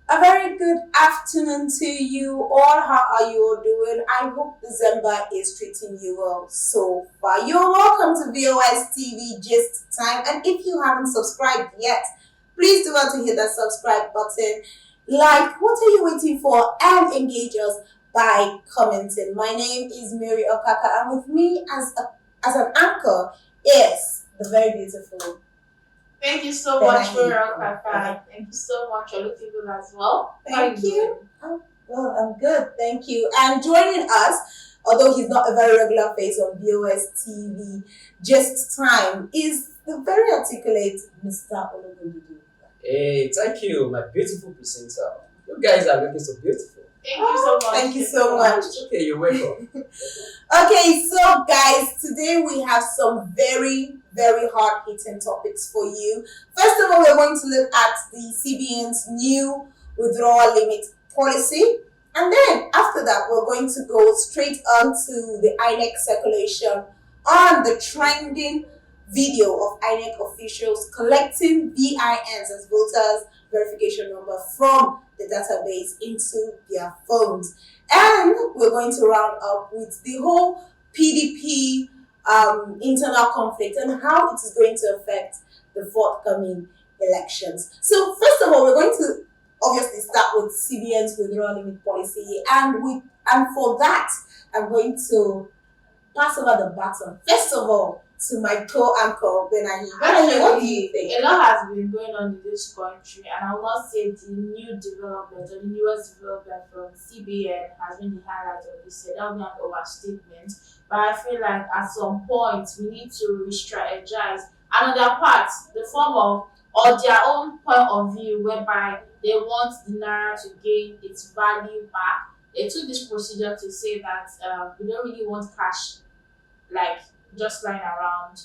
A very good afternoon to you all. How are you all doing? I hope December is treating you well so far. You're welcome to VOS TV Gist Time. And if you haven't subscribed yet, please do want to hit that subscribe button. Like, what are you waiting for? And engage us by commenting. My name is Mary Okaka, and with me as an anchor is the very beautiful. Thank you so Then much I for need your Papa. Thank you so much, Olufibu, as well. How Thank you you. doing? Well, I'm good, thank you. And joining us, although he's not a very regular face on VOS TV, just time is the very articulate Mr. Ologundudu. Hey, thank you, my beautiful presenter. You guys are looking so beautiful. Thank you so much. Thank you so much. Okay, you're welcome. Okay, so guys, today we have some very hard-hitting topics for you. First of all, we're going to look at the CBN's new withdrawal limit policy. And then after that, we're going to go straight on to the INEC circulation on the trending video of INEC officials collecting VINs as voters verification number from the database into their phones. And we're going to round up with the whole PDP internal conflict and how it is going to affect the forthcoming elections. So first of all, we're going to obviously start with CBN's withdrawal limit policy, and for that, I'm going to pass over the baton. First of all, to my co-anchor Benahi. Benahi, what do you think? A lot has been going on in this country, and I will not say the new development or the newest development from CBN has been the highlight of this year. That will be an overstatement. But I feel like at some point we need to re-strategize another part, the form of or their own point of view, whereby they want the naira to gain its value back. They took this procedure to say that we don't really want cash like just lying around.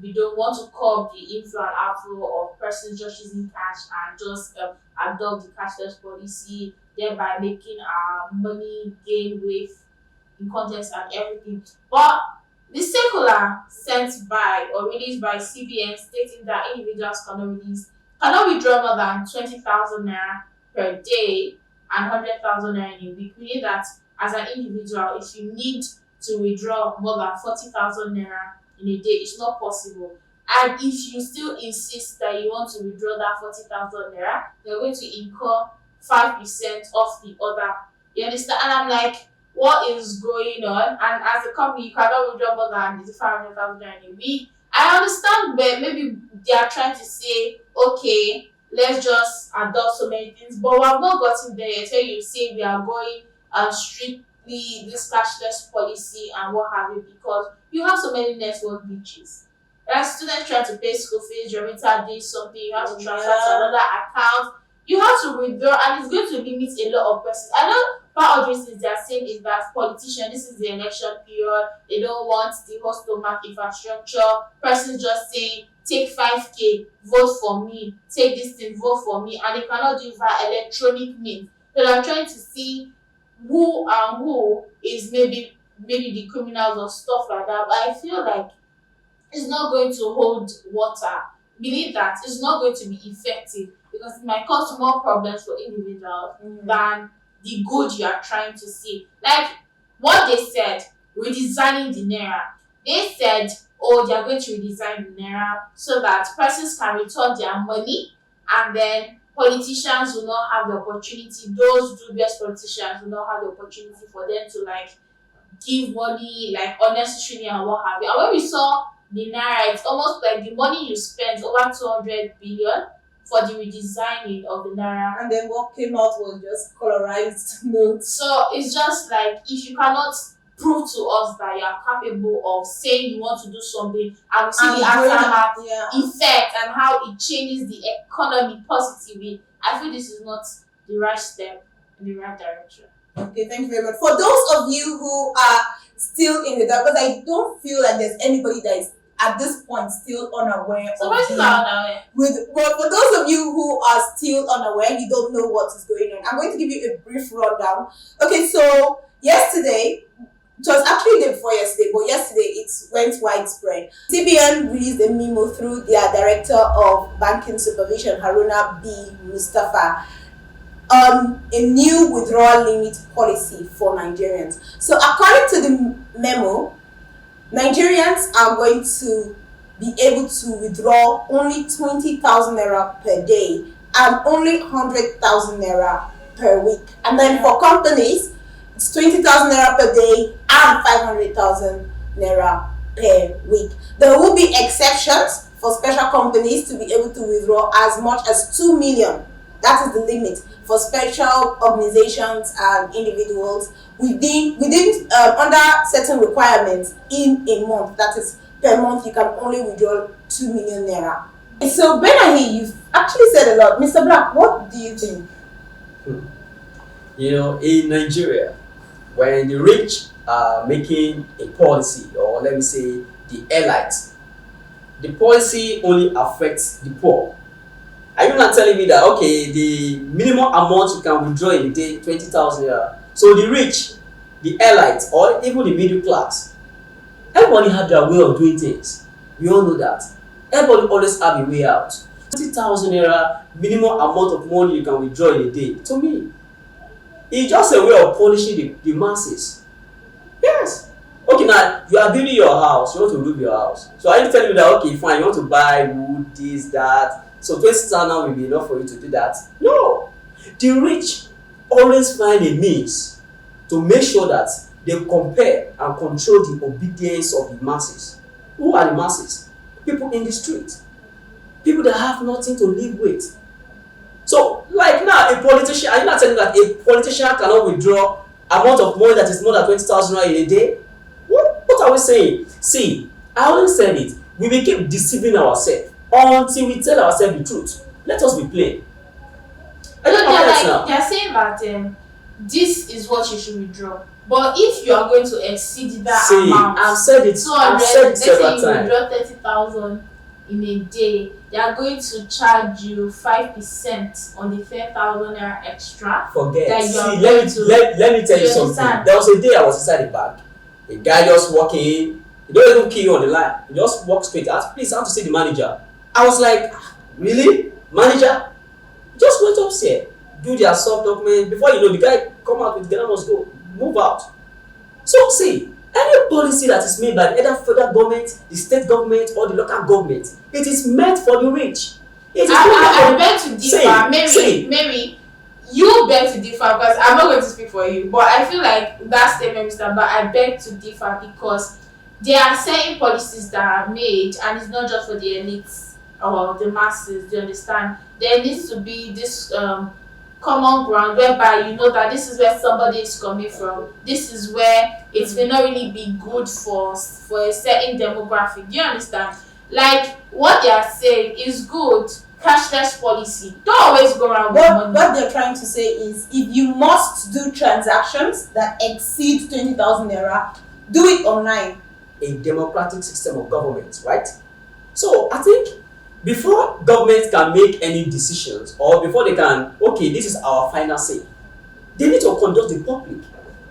We don't want to curb the inflow and outflow of persons just using cash and just adopt the cashless policy, thereby making our money gain weight in context and everything. But the circular sent by or released by CBN stating that individuals cannot withdraw more than 20,000 naira per day and 100,000 naira in a week, meaning that as an individual, if you need to withdraw more than 40,000 naira in a day, it's not possible. And if you still insist that you want to withdraw that 40,000 naira, you're going to incur 5% off the other. You understand? And I'm like, what is going on? And as a company, you cannot withdraw more than 500,000 naira in a week. I understand, but maybe they are trying to say, okay, let's just adopt so many things, but we have not gotten there yet. You say we are going strictly this cashless policy and what have you, because you have so many network glitches. There are students trying to pay school fees, your remitter did something, you have to transfer to another account, you have to withdraw, and it's going to limit a lot of persons. I know part of this is they are saying is that politicians, this is the election period, they don't want the whole stomach infrastructure, persons just saying take 5k, vote for me, take this thing, vote for me, and they cannot do it via electronic means. So I'm trying to see who is maybe the criminals or stuff like that. But I feel like it's not going to hold water. Believe that it's not going to be effective because it might cause more problems for individuals than the good you are trying to see. Like what they said, redesigning the naira. They said, oh, they are going to redesign the naira so that persons can return their money, and then politicians will not have the opportunity, those dubious politicians will not have the opportunity for them to like give money like unnecessarily and what have you. And when we saw the naira, it's almost like the money you spent over 200 billion for the redesigning of the naira. And then what came out was just colorized notes. So it's just like if you cannot prove to us that you are capable of saying you want to do something and we see the aftermath effect and how it changes the economy positively, I feel this is not the right step in the right direction. Okay, thank you very much. For those of you who are still in the dark, because I don't feel like there's anybody that is at this point still unaware So of persons are unaware. well, for those of you who are still unaware, you don't know what is going on, I'm going to give you a brief rundown. Okay, so yesterday, it was actually the day before yesterday, but yesterday it went widespread. CBN released a memo through their Director of Banking Supervision, Haruna B. Mustafa, on a new withdrawal limit policy for Nigerians. So, according to the memo, Nigerians are going to be able to withdraw only 20,000 naira per day and only 100,000 naira per week. And then for companies, it's 20,000 naira per day and 500,000 naira per week. There will be exceptions for special companies to be able to withdraw as much as 2 million. That is the limit for special organizations and individuals within under certain requirements in a month. That is, per month you can only withdraw 2 million naira. So Benahi, you've actually said a lot. Mr. Black, what do you think? You know, in Nigeria, when the rich are making a policy, or let me say the elites, the policy only affects the poor. Are you not telling me that, okay, the minimum amount you can withdraw in a day, 20,000 naira? So the rich, the elites, or even the middle class, everybody have their way of doing things. We all know that. Everybody always have a way out. 20,000 naira minimum amount of money you can withdraw in a day. To me, it's just a way of punishing the masses. Yes. Okay, now you are building your house, you want to move your house. So are you telling me that, okay, fine, you want to buy wood, this, that, so 20,000 now will be enough for you to do that? No. The rich always find a means to make sure that they compare and control the obedience of the masses. Who are the masses? People in the street. People that have nothing to live with. So, like now, a politician, are you not telling me that a politician cannot withdraw amount of money that is more than 20,000 in a day? What are we saying? See, I always said it. We will keep deceiving ourselves until we tell ourselves the truth. Let us be plain. They're saying that this is what you should withdraw. But if you are going to exceed that amount, I've said it several let's say you times. withdraw 30,000 in a day, they are going to charge you 5% on the 10,000 naira extra. Forget. That See, let me tell you something. understand? There was a day I was inside the bank. A guy just walking in. He don't even kill you on the line. He just walks straight. I asked, please, I want to see the manager. I was like, really? Manager? Just went upstairs, do their soft document. Before you know, the guy come out with Ghana must go, move out. So see, any policy that is made by either federal government, the state government, or the local government, it is meant for the rich. I beg to differ. Mary, you beg to differ because I'm not going to speak for you. But I feel like that statement, Mr. But I beg to differ because there are certain policies that are made, and it's not just for the elites or the masses. Do you understand? There needs to be this common ground whereby you know that this is where somebody is coming from. This is where it may not really be good for a certain demographic. Do you understand? Like what they are saying is good. Cashless policy. Don't always go around with money. What they're trying to say is, if you must do transactions that exceed 20,000 naira, do it online. A democratic system of government, right? So I think before government can make any decisions, or before they can, okay, this is our final say, they need to conduct the public.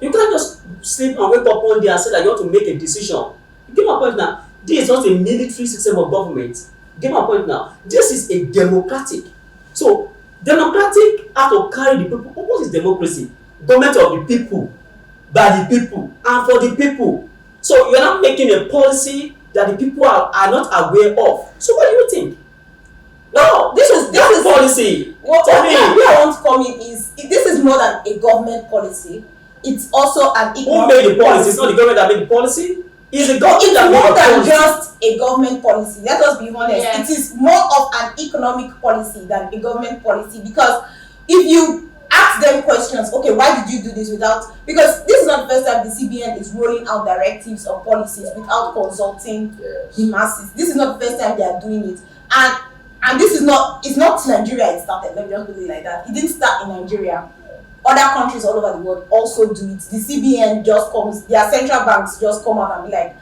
You can't just sleep and wake up one day and say that you want to make a decision. You get my point now? This is not a military system of government. Get my point now? This is a democratic. So democratic have to carry the people. What is democracy? Government of the people, by the people, and for the people. So you're not making a policy that the people are not aware of. So what do you think? No, this is policy. What I want to come in is, this is more than a government policy. It's also an economic Who made the policy? It's not the government that made the policy. It's the government that made the policy. It's more than just a government policy. Let us be honest. Yes. It is more of an economic policy than a government policy, because if you ask them questions, okay, why did you do this because this is not the first time the CBN is rolling out directives or policies without consulting the masses. This is not the first time they are doing it. And this is not, it's not Nigeria it started, let me just put it like that. It didn't start in Nigeria. Other countries all over the world also do it. The CBN just comes, their central banks just come out and be like,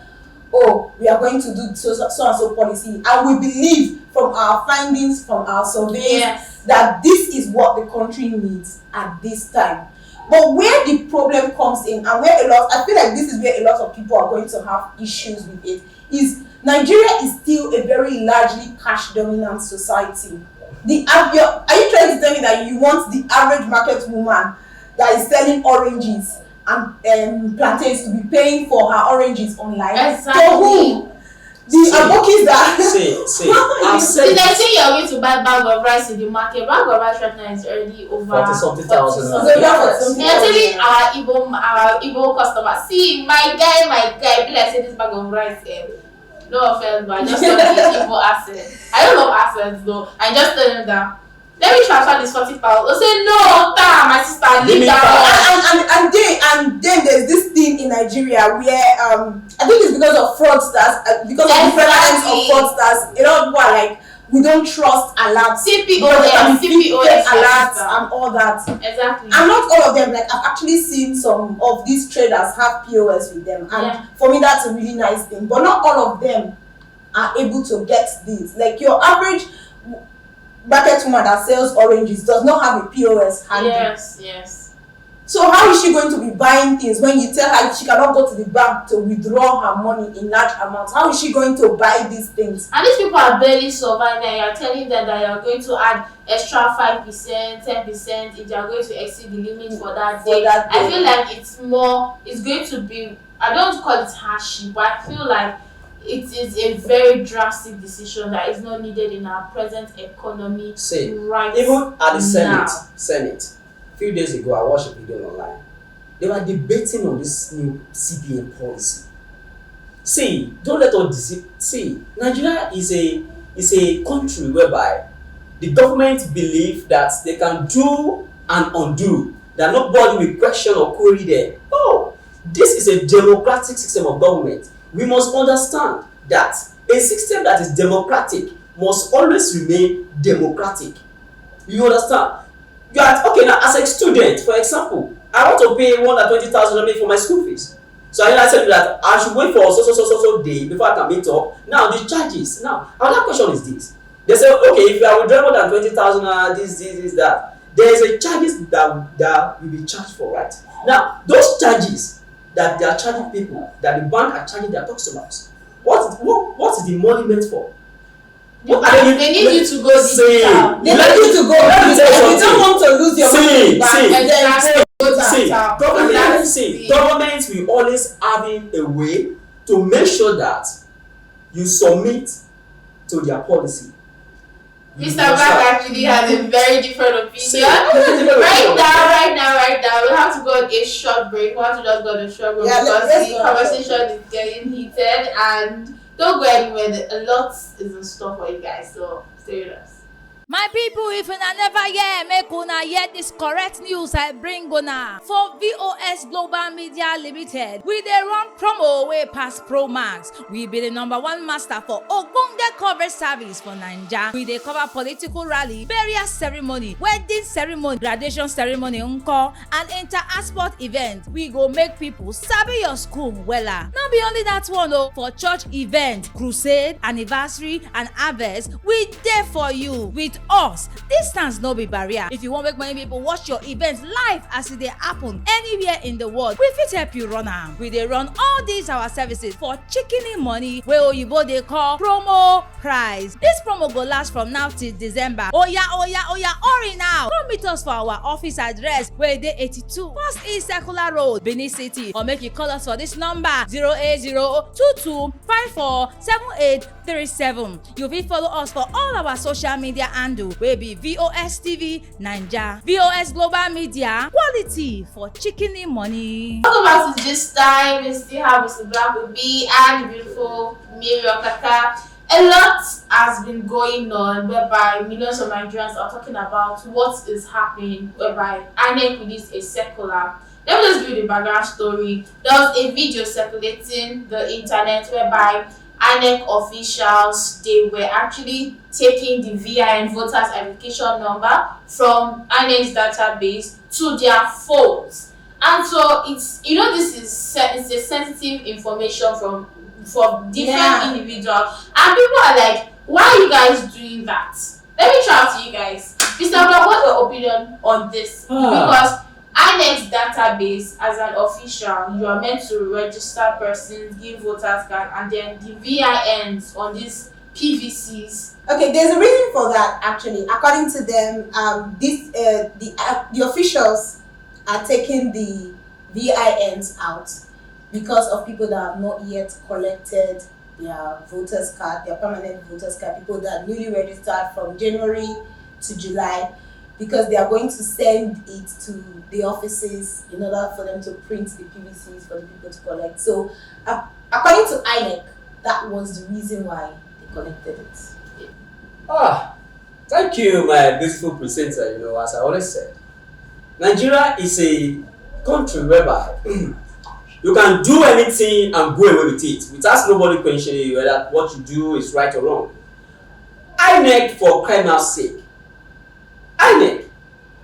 oh, we are going to do so and so policy. And we believe from our findings, from our surveys, that this is what the country needs at this time. But where the problem comes in, and where I feel like this is where a lot of people are going to have issues with it, is Nigeria is still a very largely cash dominant society. are you trying to tell me that you want the average market woman that is selling oranges and plantains to be paying for her oranges online? Exactly. For whom? The abokis that I've said the next thing you're going to buy bag of rice in the market, bag of rice right now is already over 40-something thousand. You're telling our Igbo customers, see my guy, be like say this bag of rice. No offense, but I just don't need Igbo accent. I don't love accents though. I just tell them that. Let me transfer this 40 pounds. They'll say no, my sister, leave that. And then there's this thing in Nigeria where I think it's because of fraudsters, because of the prevalence of fraudsters. A lot of people are like, we don't trust alerts. CPOS alerts and all that. Exactly. And not all of them. Like I've actually seen some of these traders have POS with them, and for me that's a really nice thing. But not all of them are able to get this. Like your average market woman that sells oranges does not have a POS handy. Yes. So how is she going to be buying things when you tell her she cannot go to the bank to withdraw her money in large amounts? How is she going to buy these things? And these people are barely surviving, and you're telling them that you're going to add extra 5%, 10% if you're going to exceed the limit for that day. I feel like it's going to be, I don't call it hardship, but I feel like it is a very drastic decision that is not needed in our present economy. Right even at the now. Senate, a few days ago, I watched a video online. They were debating on this new CBN policy. See, don't let us deceive. See, Nigeria is a country whereby the government believe that they can do and undo, that nobody will question or query them. Oh, this is a democratic system of government. We must understand that a system that is democratic must always remain democratic. You understand? You are okay now as a student, for example, I want to pay 120,000 for my school fees. So I said that I should wait for so day before I can meet up. Now the charges. Now another question is this. They say, okay, if you are withdrawing more than 20,000, this, that. There is a charges that will be charged for, right? Now those charges that they are charging people, that the bank are charging their customers. What is the money meant for? They need you to go digital. They need you to go. You don't want to lose your money government will always having a way to make sure that you submit to their policy. Mr. Black actually has a very different opinion. Right now, we have to go on a short break. We have to just go on a short break because the conversation is getting heated, and don't go anywhere. A lot is in store for you guys, so stay with us. My people, if una never hear, make una hear this correct news I bring una. For VOS Global Media Limited, we dey run promo way past Pro Max. We be the #1 master for ogbonge coverage service for Naija. We dey cover political rally, burial ceremony, wedding ceremony, graduation ceremony nko, and inter-sport event. We go make people sabi your school wella. No be only that one o, for church event, crusade, anniversary, and harvest, we dey for you. With us, distance no be barrier. If you want make many people watch your event live as it dey happen anywhere in the world, we fit help you run am. We dey run all these our services for chikini money wey oyibo dey call promo price. This promo go last from now till December. Oya, hurry now! Come meet us for our office address wey dey 82 First East Circular Road, Benin City, or make you call us for this number 08022547837. You fit follow us for all our social media handle wey be VOS TV Naija. VOS Global Media, quality for chikini money. Welcome back to this time. We still have Mr. Black with B and the beautiful Mary Okaka. A lot has been going on whereby millions of Nigerians are talking about what is happening, whereby Inec released a circular. Let me just give you the background story. There was a video circulating the internet whereby Inec officials, they were actually taking the VIN voters identification number from Inec's database to their phones. And so it's, this is it's a sensitive information from different individuals. And people are like, why are you guys doing that? Let me try to you guys. Mr. Black, what's your opinion on this? Because Inec's database, as an official, you are meant to register persons, give voters card, and then the VINs on these PVCs? Okay, there's a reason for that actually. According to them, the officials are taking the VINs out because of people that have not yet collected their voters card, their permanent voters card, people that are newly registered from January to July, because they are going to send it to the offices in order for them to print the PVCs for the people to collect. So, according to Inec, that was the reason why they collected it. Thank you, my beautiful presenter. As I always said, Nigeria is a country whereby you can do anything and go away with it without nobody questioning you whether what you do is right or wrong. INEC, for crying out sake, INEC,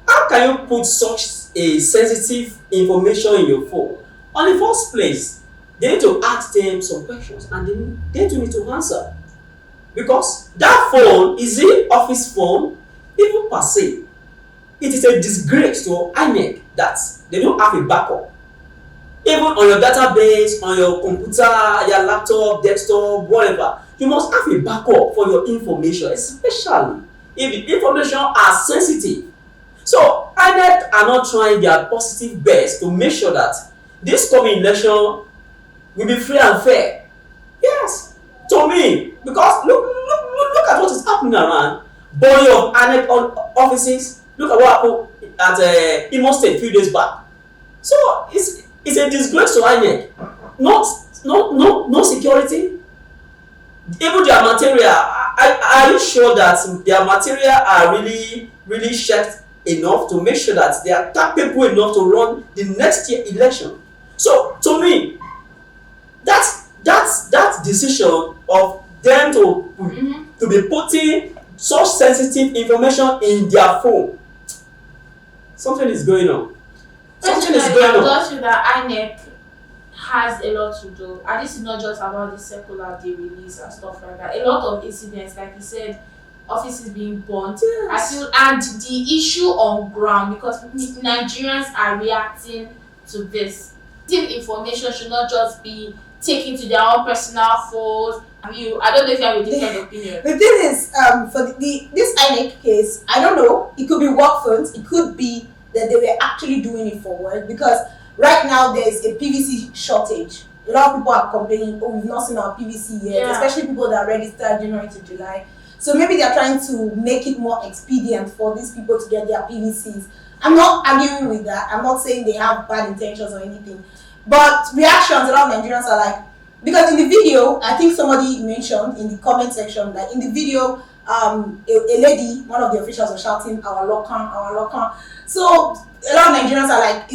how can you put such a sensitive information in your phone? On the first place, they need to ask them some questions and they do need to answer. Because that phone is the office phone, even per se. It is a disgrace to INEC that they don't have a backup. Even on your database, on your computer, your laptop, desktop, whatever, you must have a backup for your information, especially if the information are sensitive. So INEC are not trying their positive best to make sure that this coming election will be free and fair. Yes, to me, because look at what is happening around. Body of INEC offices. Look at what happened at Imo State a few days back. So it's a disgrace to INEC. No security. Even their material. Are you sure that their material are really checked enough to make sure that they are capable enough to run the next year election? So to me, that decision of them to be putting such sensitive information in their phone, something is going on. Something is going on. I feel that INEC has a lot to do, and this is not just about the circular they release and stuff like that. A lot of incidents, like you said, offices being burnt. Yes. I feel, and the issue on ground, because Nigerians are reacting to this. This information should not just be taken to their own personal phones. I don't know if you have a different opinion. The thing is, for this INEC case, I don't know. It could be work phones. It could be that they were actually doing it for work, because right now there's a PVC shortage. A lot of people are complaining, we've not seen our PVC yet, especially people that registered January to July. So maybe they're trying to make it more expedient for these people to get their PVCs. I'm not arguing with that. I'm not saying they have bad intentions or anything. But reactions, a lot of Nigerians are like, because in the video, I think somebody mentioned in the comment section, like in the video, a lady, one of the officials was shouting, our local. So a lot of Nigerians are like,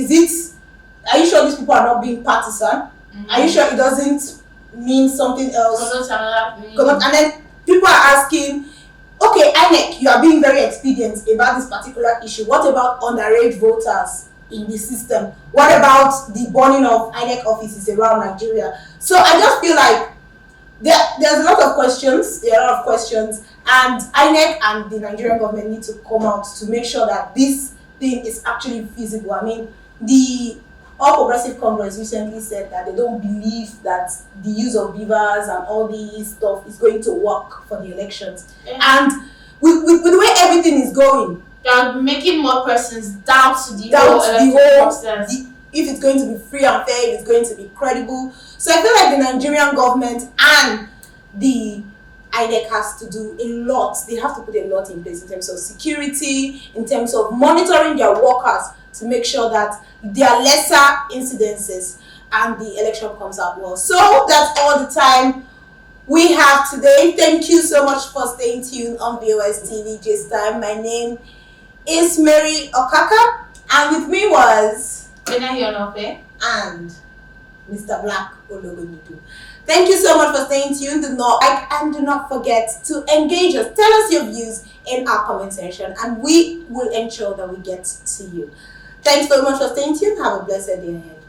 are you sure these people are not being partisan? Are you sure it doesn't mean something else? And then people are asking, okay, INEC, you are being very expedient about this particular issue. What about underage voters in the system? What about the burning of INEC offices around Nigeria? So I just feel like there's a lot of questions. There are a lot of questions, and INEC and the Nigerian government need to come out to make sure that this thing is actually feasible. I mean, the All Progressive Congress recently said that they don't believe that the use of beavers and all these stuff is going to work for the elections. And with the way everything is going, they are making more persons doubt the whole process. If it's going to be free and fair, if it's going to be credible. So I feel like the Nigerian government and the INEC has to do a lot. They have to put a lot in place in terms of security, in terms of monitoring their workers to make sure that there are lesser incidences and the election comes out well. So that's all the time we have today. Thank you so much for staying tuned on VOS TV this time. My name is Mary Okaka, and with me was and Mr. Black Ologonidu. Thank you so much for staying tuned. Do not like and do not forget to engage us. Tell us your views in our comment section, and we will ensure that we get to you. Thanks so much for staying tuned. Have a blessed day ahead.